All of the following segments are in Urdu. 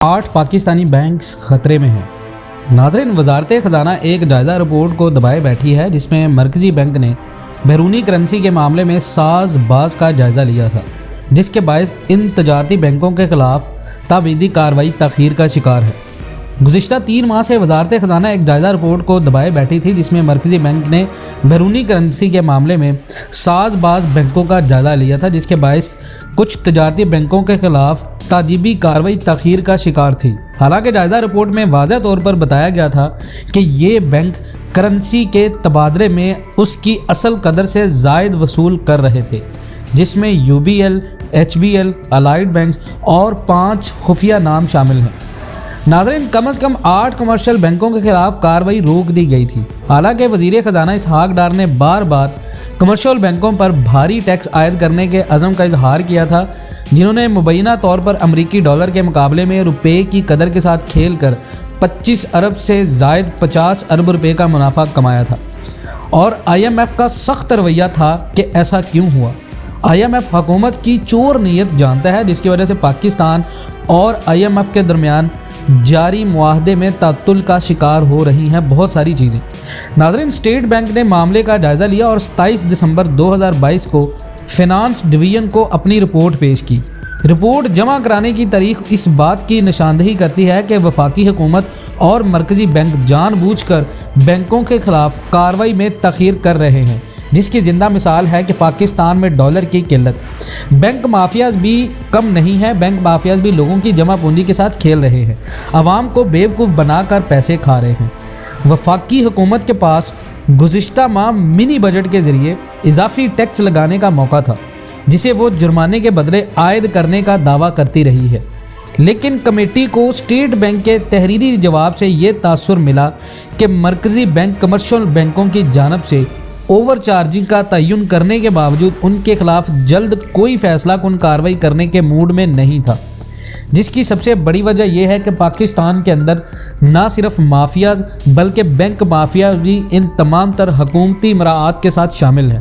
8 پاکستانی بینکس خطرے میں ہیں۔ ناظرین، وزارت خزانہ ایک جائزہ رپورٹ کو دبائے بیٹھی ہے جس میں مرکزی بینک نے بیرونی کرنسی کے معاملے میں ساز باز کا جائزہ لیا تھا، جس کے باعث ان تجارتی بینکوں کے خلاف تابعیتی کارروائی تاخیر کا شکار ہے۔ گزشتہ 3 ماہ سے وزارت خزانہ ایک جائزہ رپورٹ کو دبائے بیٹھی تھی جس میں مرکزی بینک نے بیرونی کرنسی کے معاملے میں ساز باز بینکوں کا جائزہ لیا تھا، جس کے باعث کچھ تجارتی بینکوں کے خلاف تادیبی کارروائی تاخیر کا شکار تھی۔ حالانکہ جائزہ رپورٹ میں واضح طور پر بتایا گیا تھا کہ یہ بینک کرنسی کے تبادلے میں اس کی اصل قدر سے زائد وصول کر رہے تھے، جس میں UBL، HBL، الائڈ بینک اور 5 خفیہ نام شامل ہیں۔ ناظرین، کم از کم 8 کمرشل بینکوں کے خلاف کارروائی روک دی گئی تھی۔ حالانکہ وزیر خزانہ اسحاق ڈار نے بار بار کمرشل بینکوں پر بھاری ٹیکس عائد کرنے کے عزم کا اظہار کیا تھا، جنہوں نے مبینہ طور پر امریکی ڈالر کے مقابلے میں روپے کی قدر کے ساتھ کھیل کر 25 ارب سے زائد 50 ارب روپے کا منافع کمایا تھا، اور IMF کا سخت رویہ تھا کہ ایسا کیوں ہوا۔ IMF حکومت کی چور نیت جانتا ہے، جس کی وجہ سے پاکستان اور IMF کے درمیان جاری معاہدے میں تعطل کا شکار ہو رہی ہیں بہت ساری چیزیں۔ ناظرین، اسٹیٹ بینک نے معاملے کا جائزہ لیا اور 27 دسمبر 2022 کو فینانس ڈویژن کو اپنی رپورٹ پیش کی۔ رپورٹ جمع کرانے کی تاریخ اس بات کی نشاندہی کرتی ہے کہ وفاقی حکومت اور مرکزی بینک جان بوجھ کر بینکوں کے خلاف کارروائی میں تاخیر کر رہے ہیں، جس کی زندہ مثال ہے کہ پاکستان میں ڈالر کی قلت۔ بینک مافیاز بھی کم نہیں ہیں، بینک مافیاز بھی لوگوں کی جمع پونجی کے ساتھ کھیل رہے ہیں، عوام کو بیوقوف بنا کر پیسے کھا رہے ہیں۔ وفاقی حکومت کے پاس گزشتہ ماہ منی بجٹ کے ذریعے اضافی ٹیکس لگانے کا موقع تھا، جسے وہ جرمانے کے بدلے عائد کرنے کا دعویٰ کرتی رہی ہے، لیکن کمیٹی کو اسٹیٹ بینک کے تحریری جواب سے یہ تاثر ملا کہ مرکزی بینک کمرشل بینکوں کی جانب سے اوور چارجنگ کا تعین کرنے کے باوجود ان کے خلاف جلد کوئی فیصلہ کن کارروائی کرنے کے موڈ میں نہیں تھا، جس کی سب سے بڑی وجہ یہ ہے کہ پاکستان کے اندر نہ صرف مافیاز بلکہ بینک مافیا بھی ان تمام تر حکومتی مراعات کے ساتھ شامل ہیں۔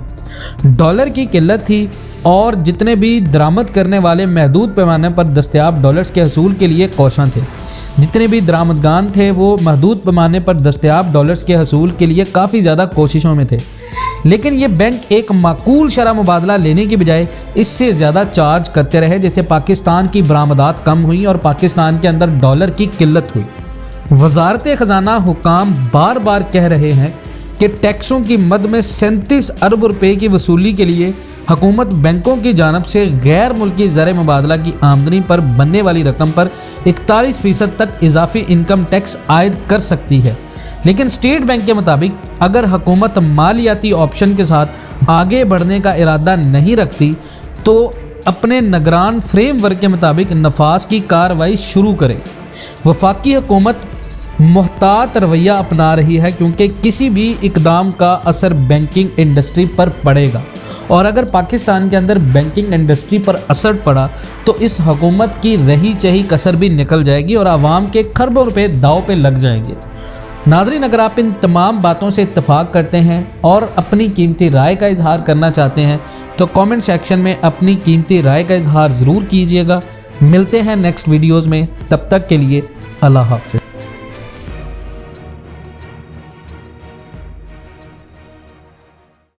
ڈالر کی قلت تھی اور جتنے بھی درآمد کرنے والے محدود پیمانے پر دستیاب ڈالرز کے حصول کے لیے کوشاں تھے۔ جتنے بھی درآمدگان تھے وہ محدود پیمانے پر دستیاب ڈالرز کے حصول کے لیے کافی زیادہ کوششوں میں تھے، لیکن یہ بینک ایک معقول شرح مبادلہ لینے کی بجائے اس سے زیادہ چارج کرتے رہے، جس سے پاکستان کی برآمدات کم ہوئیں اور پاکستان کے اندر ڈالر کی قلت ہوئی۔ وزارت خزانہ حکام بار بار کہہ رہے ہیں کہ ٹیکسوں کی مد میں 37 ارب روپے کی وصولی کے لیے حکومت بینکوں کی جانب سے غیر ملکی زر مبادلہ کی آمدنی پر بننے والی رقم پر 41% تک اضافی انکم ٹیکس عائد کر سکتی ہے، لیکن اسٹیٹ بینک کے مطابق اگر حکومت مالیاتی آپشن کے ساتھ آگے بڑھنے کا ارادہ نہیں رکھتی تو اپنے نگران فریم ورک کے مطابق نفاذ کی کارروائی شروع کرے۔ وفاقی حکومت محتاط رویہ اپنا رہی ہے کیونکہ کسی بھی اقدام کا اثر بینکنگ انڈسٹری پر پڑے گا، اور اگر پاکستان کے اندر بینکنگ انڈسٹری پر اثر پڑا تو اس حکومت کی رہی چہی کسر بھی نکل جائے گی اور عوام کے کھربوں روپے داؤ پہ لگ جائیں گے۔ ناظرین، اگر آپ ان تمام باتوں سے اتفاق کرتے ہیں اور اپنی قیمتی رائے کا اظہار کرنا چاہتے ہیں تو کامنٹ سیکشن میں اپنی قیمتی رائے کا اظہار ضرور کیجیے گا۔ ملتے ہیں نیکسٹ ویڈیوز میں، تب تک کے لیے اللہ حافظ۔